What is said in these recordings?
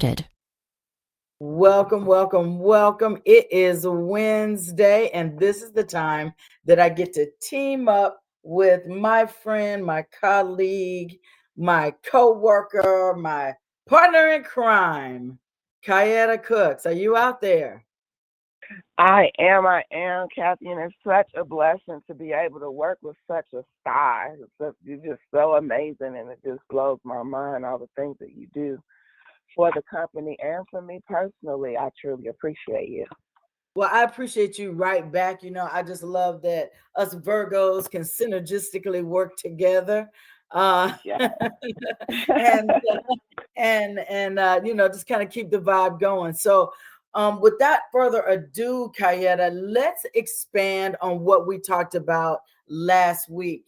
started. Welcome, welcome, welcome. It is Wednesday, and this is the time that I get to team up with my friend, my colleague, my co-worker, my partner in crime, Kayetta Cooks. Are you out there? I am, Kathy, and it's such a blessing to be able to work with such a star. You're just so amazing, and it just blows my mind all the things that you do for the company and for me personally. I truly appreciate you. Well, I appreciate you right back. I just love that us Virgos can synergistically work together. Uh, Yeah. and just kind of keep the vibe going. So without further ado, Kayetta, let's expand on what we talked about last week.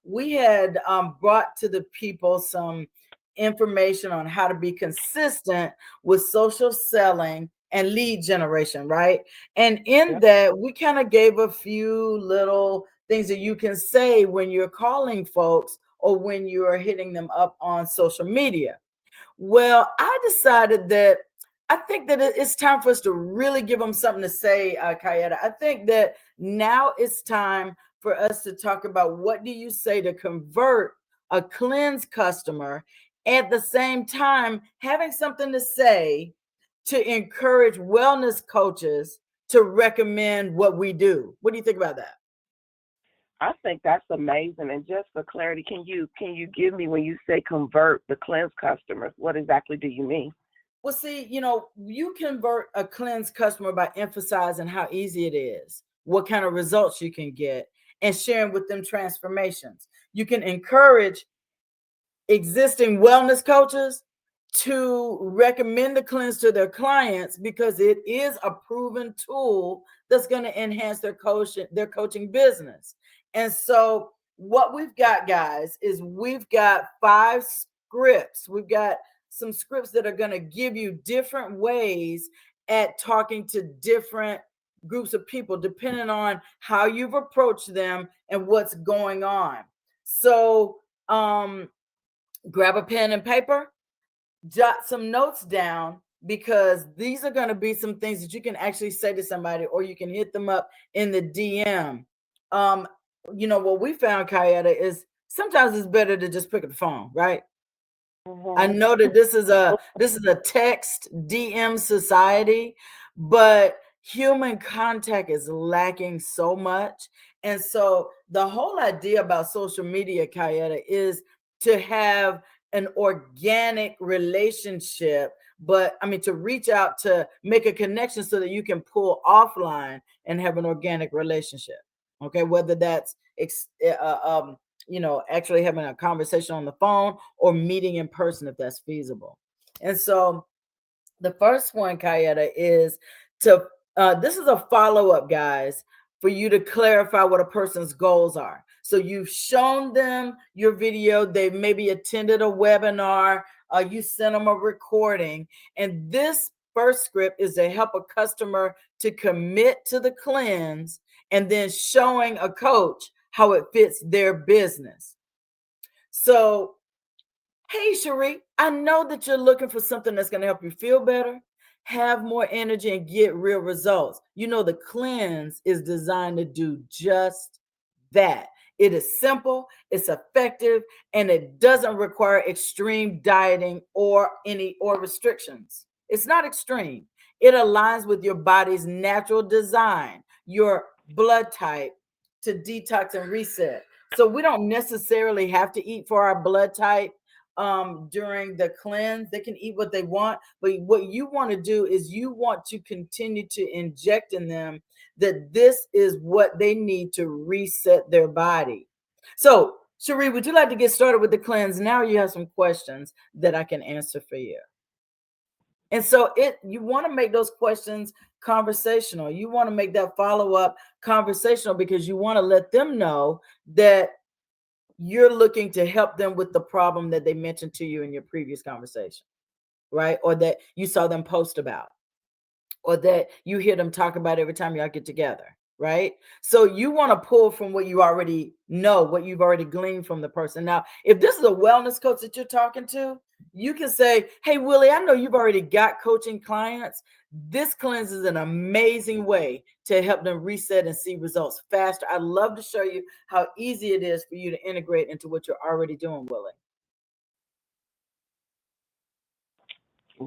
We had brought to the people some information on how to be consistent with social selling and lead generation, right? And in Yep. that, we kind of gave a few little things that you can say when you're calling folks or when you are hitting them up on social media. Well, I decided that I think that it's time for us to really give them something to say, Kayetta. I think that now it's time for us to talk about what do you say to convert a cleanse customer, at the same time having something to say to encourage wellness coaches to recommend what we do. What do you think about that? I think that's amazing. And just for clarity, can you give me when you say convert the cleanse customers? What exactly do you mean? Well, see, you convert a cleansed customer by emphasizing how easy it is, what kind of results you can get, and sharing with them transformations. You can encourage existing wellness coaches to recommend the cleanse to their clients because it is a proven tool that's going to enhance their coaching business. And so what we've got, guys, is we've got 5 scripts. We've got some scripts that are going to give you different ways at talking to different groups of people depending on how you've approached them and what's going on. So grab a pen and paper, jot some notes down, because these are going to be some things that you can actually say to somebody, or you can hit them up in the DM. um what we found, Kayetta, is sometimes it's better to just pick up the phone, right? I Hmm. know that this is a text DM society, but human contact is lacking so much. And so the whole idea about social media, Kayetta, is to have an organic relationship, but I mean to reach out to make a connection so that you can pull offline and have an organic relationship. Okay, whether that's actually having a conversation on the phone or meeting in person if that's feasible. And so the first one, Kayetta, is to this is a follow-up, guys, for you to clarify what a person's goals are. So you've shown them your video, they've maybe attended a webinar, you sent them a recording, and this first script is to help a customer to commit to the cleanse, and then showing a coach how it fits their business. So, hey, Cherie, I know that you're looking for something that's going to help you feel better, have more energy, and get real results. The cleanse is designed to do just that. It is simple, it's effective, and it doesn't require extreme dieting or restrictions. It's not extreme. It aligns with your body's natural design, your blood type, to detox and reset. So we don't necessarily have to eat for our blood type during the cleanse. They can eat what they want, but what you want to do is you want to continue to inject in them that this is what they need to reset their body. So, Cherie, would you like to get started with the cleanse? Now you have some questions that I can answer for you. And so you want to make those questions conversational. You want to make that follow-up conversational because you want to let them know that you're looking to help them with the problem that they mentioned to you in your previous conversation, right? Or that you saw them post about, or that you hear them talk about every time y'all get together, right? So you want to pull from what you already know, what you've already gleaned from the person. Now, if this is a wellness coach that you're talking to, you can say, hey, Willie, I know you've already got coaching clients. This cleanse is an amazing way to help them reset and see results faster. I'd love to show you how easy it is for you to integrate into what you're already doing, Willie.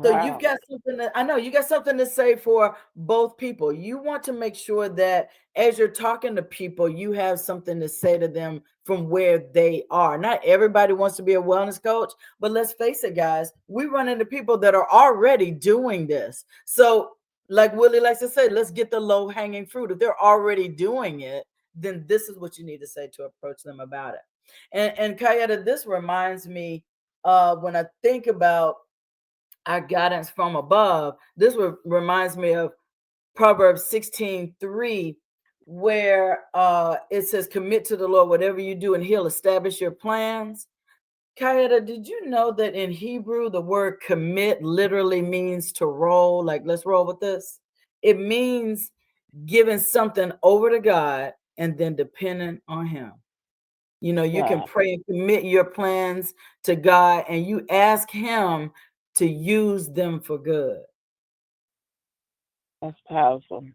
So you've Wow. got something I know you got something to say for both people. You want to make sure that as you're talking to people, you have something to say to them from where they are. Not everybody wants to be a wellness coach, but let's face it, guys, we run into people that are already doing this. So, like Willie likes to say, let's get the low hanging fruit. If they're already doing it, then this is what you need to say to approach them about it. And Kayetta, this reminds me when I think about our guidance from above. This reminds me of Proverbs 16:3, where it says, commit to the Lord whatever you do, and he'll establish your plans. Kayetta, did you know that in Hebrew, the word commit literally means to roll? Like, let's roll with this. It means giving something over to God and then depending on him. You know, you can Wow. pray and commit your plans to God and you ask him to use them for good. That's powerful.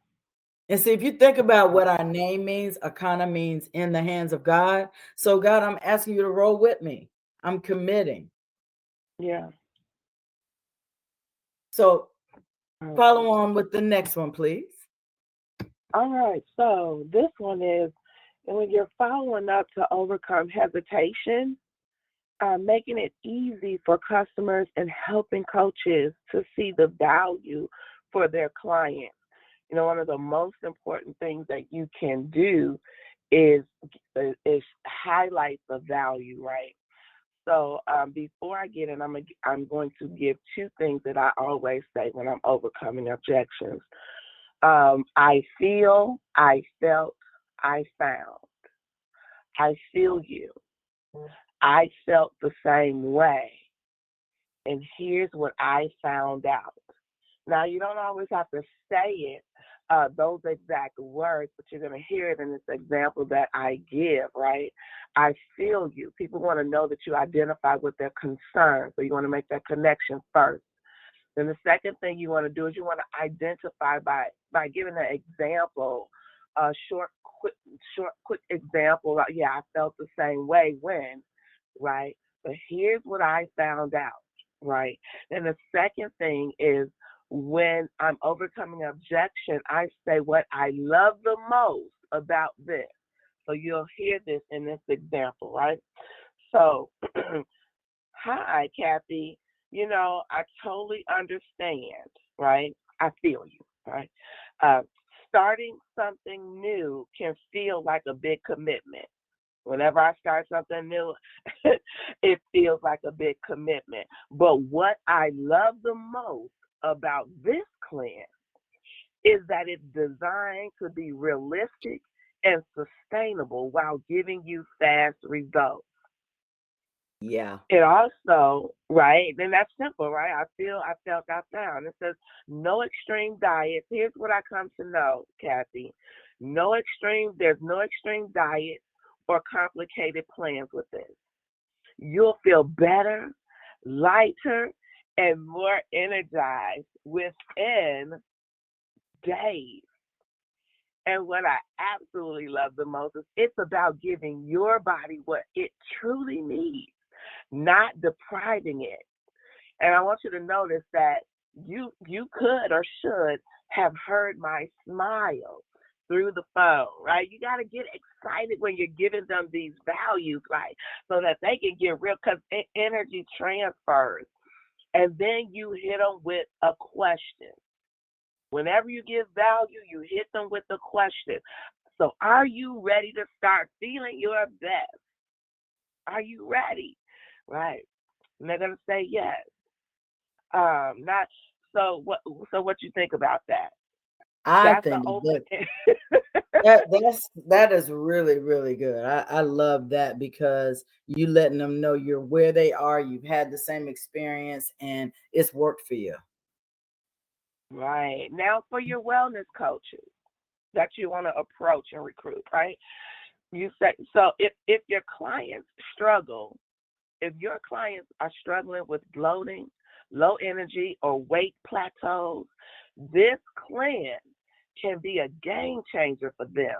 And see, if you think about what our name means, Akana means in the hands of God. So, God, I'm asking you to roll with me. I'm committing. Yeah. So, follow Powerful. on with the next one, please. All right. So this one is when you're following up to overcome hesitation, making it easy for customers and helping coaches to see the value for their clients. You know, one of the most important things that you can do is highlight the value, right? So before I get in, I'm going to give two things that I always say when I'm overcoming objections. I feel, I felt, I found. I feel you. I felt the same way. And here's what I found out. Now, you don't always have to say it, those exact words, but you're going to hear it in this example that I give, right? I feel you. People want to know that you identify with their concerns, so you want to make that connection first. Then the second thing you want to do is you want to identify by giving an example, a quick example. Like, yeah, I felt the same way when, right? But here's what I found out, right? And the second thing is when I'm overcoming objection, I say what I love the most about this. So you'll hear this in this example, right? So, hi, Kathy. You know, I totally understand, right? I feel you, right? Uh, Starting something new can feel like a big commitment. Whenever I start something new, it feels like a big commitment. But what I love the most about this cleanse is that it's designed to be realistic and sustainable while giving you fast results. Yeah. It also, right, then that's simple, right? I feel, I felt, I found. It says no extreme diets. Here's what I come to know, Kathy. There's no extreme diet or complicated plans with this. You'll feel better, lighter, and more energized within days. And what I absolutely love the most is it's about giving your body what it truly needs, not depriving it. And I want you to notice that you could or should have heard my smile through the phone, right? You got to get excited when you're giving them these values, right? So that they can get real, because energy transfers. And then you hit them with a question. Whenever you give value, you hit them with a question. So are you ready to start feeling your best? Are you ready? Right. And they're gonna say yes. Not so what you think about that? I That's the think open. that that is really, really good. I love that because you letting them know you're where they are, you've had the same experience, and it's worked for you. Right. Now for your wellness coaches that you want to approach and recruit, right? You say so if your clients struggle If your clients are struggling with bloating, low energy, or weight plateaus, this cleanse can be a game changer for them.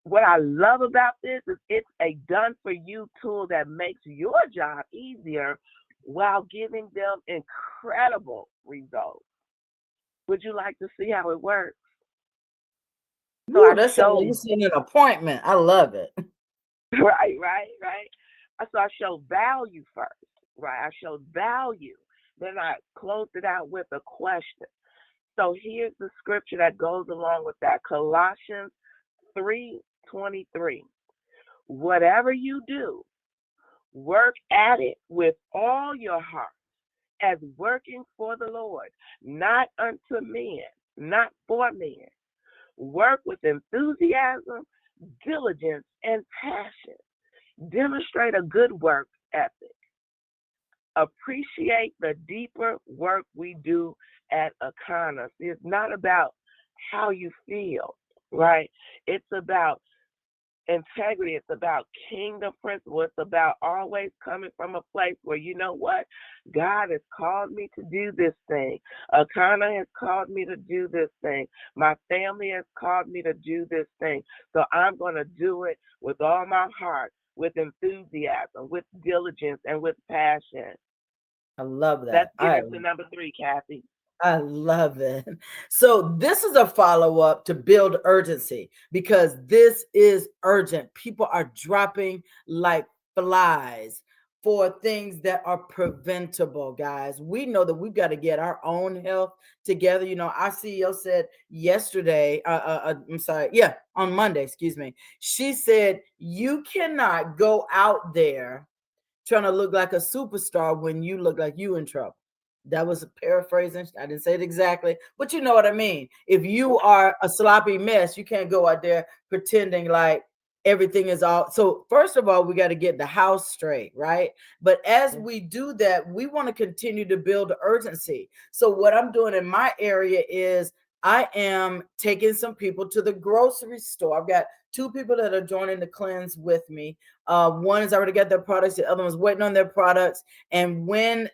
What I love about this is it's a done for you tool that makes your job easier while giving them incredible results. Would you like to see how it works? So Ooh, I that's like you showed, seen an appointment. I love it. right. So I showed value first, right? I showed value. Then I closed it out with a question. So here's the scripture that goes along with that. Colossians 3:23. Whatever you do, work at it with all your heart as working for the Lord, not unto men, not for men. Work with enthusiasm, diligence, and passion. Demonstrate a good work ethic. Appreciate the deeper work we do at Akana. See, it's not about how you feel, right? It's about integrity. It's about kingdom principle. It's about always coming from a place where, you know what? God has called me to do this thing. Akana has called me to do this thing. My family has called me to do this thing. So I'm going to do it with all my heart, with enthusiasm, with diligence, and with passion. I love Let's that. get into number 3, Kathy. I love it. So this is a follow-up to build urgency because this is urgent. People are dropping like flies for things that are preventable, guys. We know that we've got to get our own health together. You know, our CEO said yesterday, I'm sorry, yeah, on Monday, excuse me. She said, you cannot go out there trying to look like a superstar when you look like you in trouble. That was a paraphrasing. I didn't say it exactly, but you know what I mean. If you are a sloppy mess, you can't go out there pretending like everything is all. So first of all, we got to get the house straight, right? But as we do that, we want to continue to build urgency. So what I'm doing in my area is I am taking some people to the grocery store. I've got two people that are joining the cleanse with me. One has already got their products, the other one's waiting on their products. And when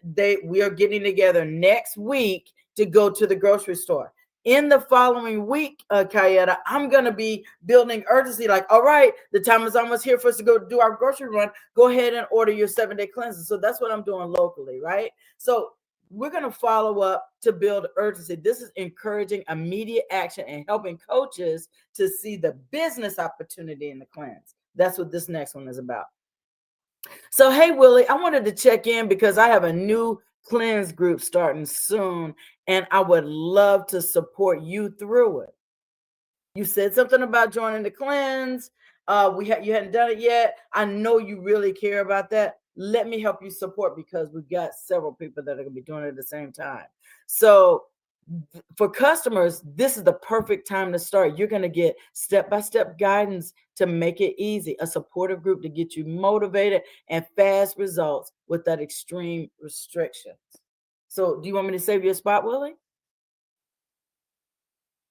we are getting together next week to go to the grocery store. In the following week, Kayetta, I'm going to be building urgency. Like, all right, the time is almost here for us to go do our grocery run. Go ahead and order your 7-day cleanses. So that's what I'm doing locally, right? So we're going to follow up to build urgency. This is encouraging immediate action and helping coaches to see the business opportunity in the cleanse. That's what this next one is about. So, hey, Willie, I wanted to check in because I have a new cleanse group starting soon, and I would love to support you through it. You said something about joining the cleanse. You hadn't done it yet. I know you really care about that. Let me help you support because we've got several people that are going to be doing it at the same time. So for customers, this is the perfect time to start. You're going to get step-by-step guidance to make it easy, a supportive group to get you motivated and fast results without extreme restrictions. So do you want me to save you a spot, Willie?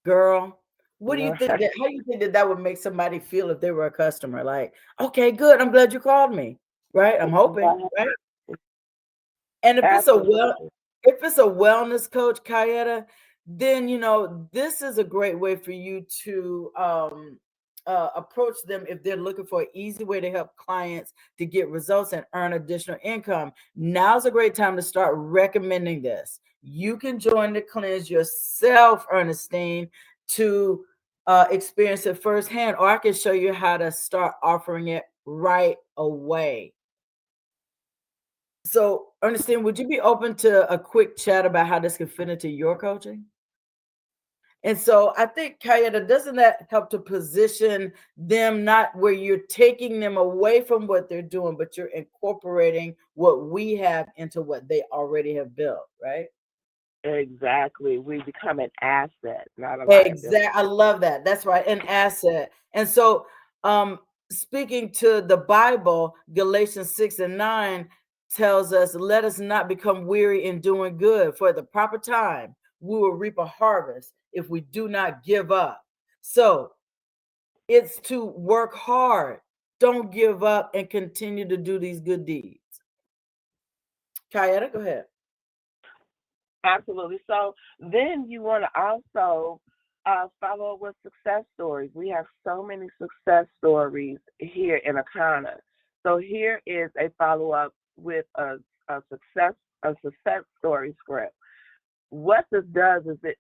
Girl, what do you No, think that how do you think that that would make somebody feel if they were a customer? Like, okay, good. I'm glad you called me. Right? I'm hoping, right? And absolutely. if it's a wellness coach, Kayetta, then this is a great way for you to approach them if they're looking for an easy way to help clients to get results and earn additional income. Now's a great time to start recommending this. You can join the cleanse yourself, Ernestine, to experience it firsthand, or I can show you how to start offering it right away. So, Ernestine, would you be open to a quick chat about how this could fit into your coaching? And so I think, Kayetta, doesn't that help to position them not where you're taking them away from what they're doing, but you're incorporating what we have into what they already have built, right? Exactly. We become an asset, not a Exactly. liability. I love that. That's right. An asset. And so, um, speaking to the Bible, Galatians 6 and 9 tells us, let us not become weary in doing good, for at the proper time we will reap a harvest if we do not give up. So it's to work hard, don't give up, and continue to do these good deeds. Kayetta, go ahead. Absolutely. So then you want to also follow up with success stories. We have so many success stories here in Akana. So here is a follow up with a success a success story script. What this does is it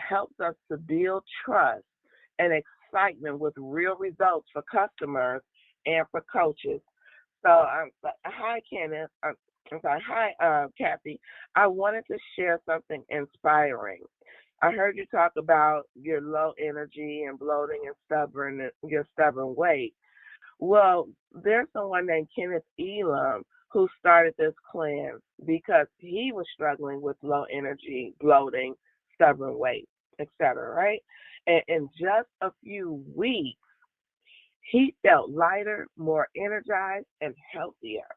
helps us to build trust and excitement with real results for customers and for coaches. So, hi, Kenneth. I'm sorry. Hi, Kathy. I wanted to share something inspiring. I heard you talk about your low energy and bloating and your stubborn weight. Well, there's someone named Kenneth Elam who started this cleanse because he was struggling with low energy, bloating, stubborn weight, etc. Right? And in just a few weeks, he felt lighter, more energized, and healthier.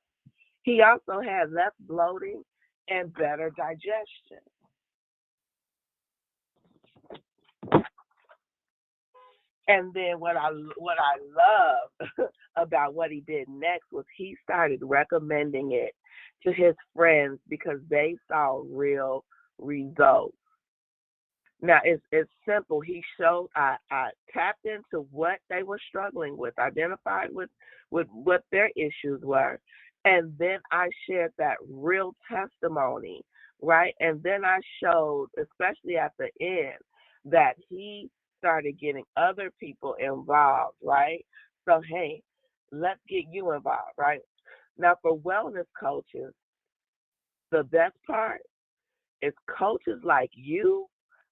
He also had less bloating and better digestion. And then what I love about what he did next was he started recommending it to his friends because they saw real results. Now it's simple. He showed I tapped into what they were struggling with, identified with what their issues were, and then I shared that real testimony, right? And then I showed, especially at the end, that he started getting other people involved, right? So hey, let's get you involved, right? Now for wellness coaches, the best part is coaches like you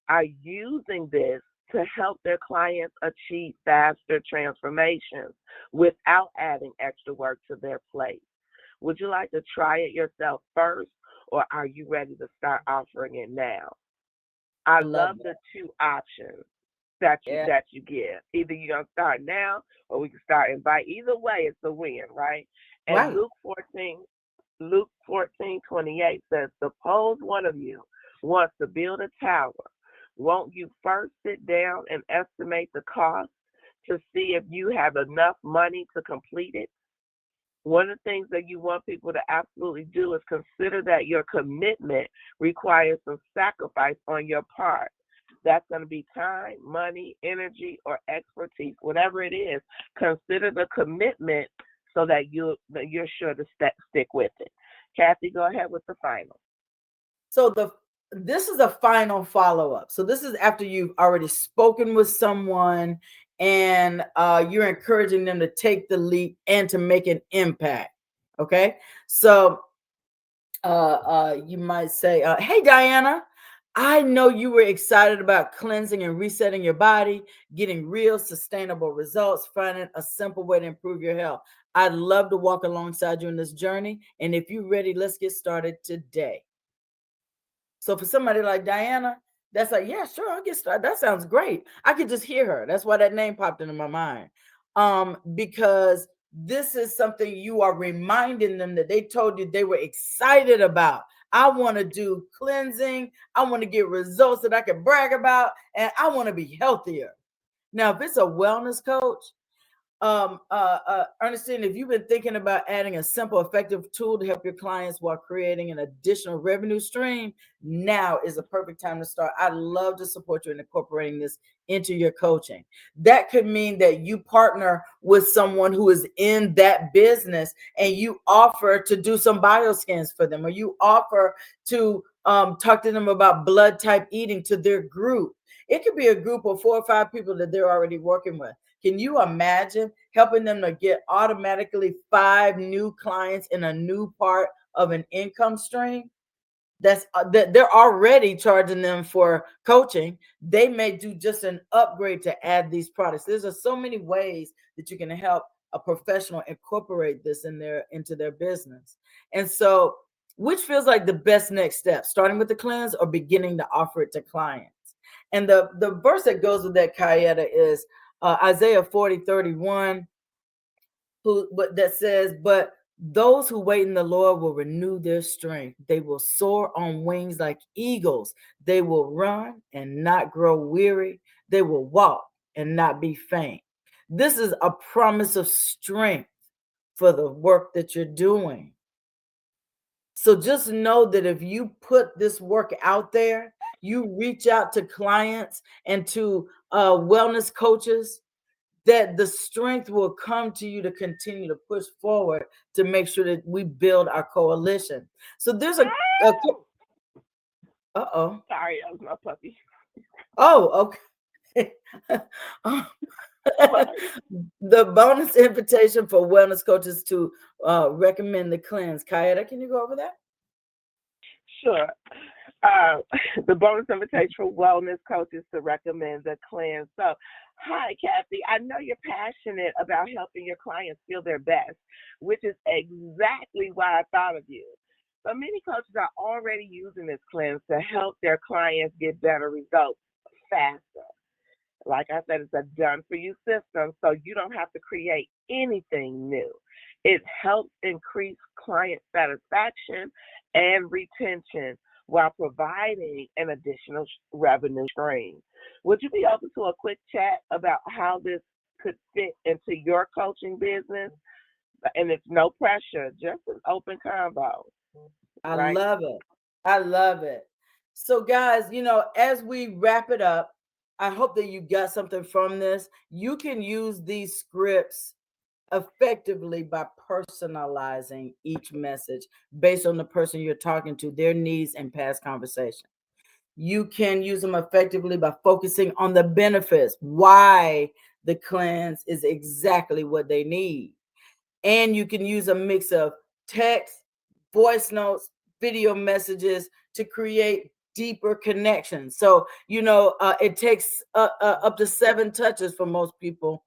are using this to help their clients achieve faster transformations without adding extra work to their plate. Would you like to try it yourself first, or are you ready to start offering it now? I I love love the that. two options that you Yeah. that you give. Either you're gonna start now, or we can start invite. Either way, it's a win, right? And Right. Luke 14:28 says, "Suppose one of you wants to build a tower. Won't you first sit down and estimate the cost to see if you have enough money to complete it?" One of the things that you want people to absolutely do is consider that your commitment requires some sacrifice on your part. That's going to be time, money, energy, or expertise, whatever it is. Consider the commitment so that you're sure to stick with it. Kathy, go ahead with the final. So this is a final follow up. So this is after you've already spoken with someone and you're encouraging them to take the leap and to make an impact. Okay. So you might say, "Hey, Diana, I know you were excited about cleansing and resetting your body, getting real sustainable results, finding a simple way to improve your health. I'd love to walk alongside you in this journey. And if you're ready, let's get started today." So for somebody like Diana, that's like, yeah, sure, I'll get started. That sounds great. I could just hear her. That's why that name popped into my mind. Because this is something you are reminding them that they told you they were excited about. I want to do cleansing. I want to get results that I can brag about, and I want to be healthier. Now, if it's a wellness coach, Ernestine, if you've been thinking about adding a simple, effective tool to help your clients while creating an additional revenue stream, now is a perfect time to start. I'd love to support you in incorporating this into your coaching. That could mean that you partner with someone who is in that business and you offer to do some bioscans for them, or you offer to talk to them about blood type eating to their group. It could be a group of 4 or 5 people that they're already working with. Can you imagine helping them to get automatically 5 new clients in a new part of an income stream? That's that they're already charging them for coaching. They may do just an upgrade to add these products. There's just so many ways that you can help a professional incorporate this into their business. And so, which feels like the best next step, starting with the cleanse or beginning to offer it to clients? And the verse that goes with that, Kayetta, is Isaiah 40:31, but that says, "But those who wait in the Lord will renew their strength. They will soar on wings like eagles. They will run and not grow weary. They will walk and not be faint." This is a promise of strength for the work that you're doing. So just know that if you put this work out there, you reach out to clients and to wellness coaches, that the strength will come to you to continue to push forward to make sure that we build our coalition. So there's a uh-oh. Sorry, that was my puppy. Oh, okay. The bonus invitation for wellness coaches to recommend the cleanse. Kayetta, can you go over that? Sure. The bonus invitation for wellness coaches to recommend the cleanse. So, hi, Kathy. I know you're passionate about helping your clients feel their best, which is exactly why I thought of you. So many coaches are already using this cleanse to help their clients get better results faster. Like I said, it's a done for you system, so you don't have to create anything new. It helps increase client satisfaction and retention while providing an additional revenue stream. Would you be open to a quick chat about how this could fit into your coaching business? And it's no pressure, just an open convo, I right? love it. I love it. So, guys, as we wrap it up, I hope that you got something from this. You can use these scripts effectively by personalizing each message based on the person you're talking to, their needs, and past conversation. You can use them effectively by focusing on the benefits, why the cleanse is exactly what they need. And you can use a mix of text, voice notes, video messages to create deeper connections. So, it takes up to 7 touches for most people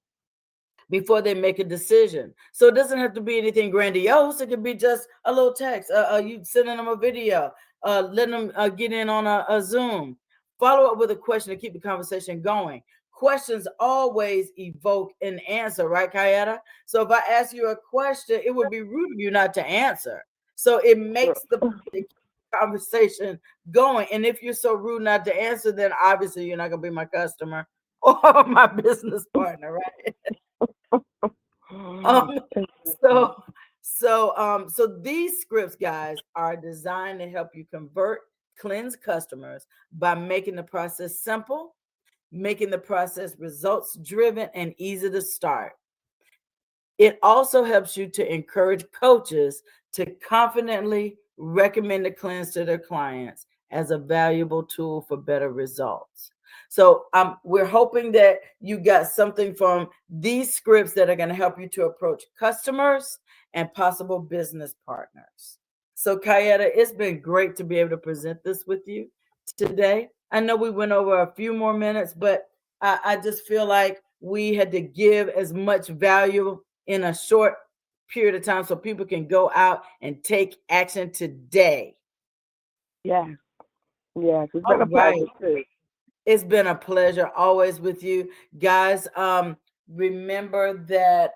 before they make a decision. So it doesn't have to be anything grandiose. It could be just a little text. You sending them a video, letting them get in on a Zoom. Follow up with a question to keep the conversation going. Questions always evoke an answer, right, Kayetta? So if I ask you a question, it would be rude of you not to answer. So it makes the conversation going. And if you're so rude not to answer, then obviously you're not going to be my customer or my business partner, right? Um, so so these scripts, guys, are designed to help you cleanse customers by making the process simple, making the process results driven and easy to start. It also helps you to encourage coaches to confidently recommend the cleanse to their clients as a valuable tool for better results. So we're hoping that you got something from these scripts that are going to help you to approach customers and possible business partners. So Kayetta, it's been great to be able to present this with you today. I know we went over a few more minutes, but I just feel like we had to give as much value in a short period of time so people can go out and take action today. Yes, yes, it's been All a right. pleasure too. It's been a pleasure always with you guys. Remember that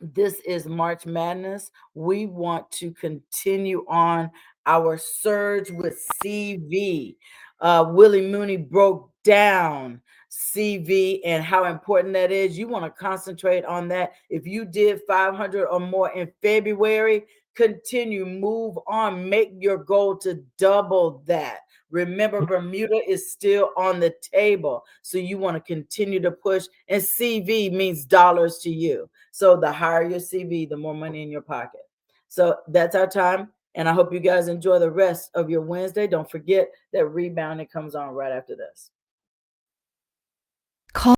this is March Madness. We want to continue on our surge with CV. Willie Mooney broke down CV and how important that is. You want to concentrate on that. If you did 500 or more in February, continue, move on, make your goal to double that. Remember, Bermuda is still on the table. So you want to continue to push, and CV means dollars to you. So the higher your CV, the more money in your pocket. So that's our time. And I hope you guys enjoy the rest of your Wednesday. Don't forget that rebounding comes on right after this. Call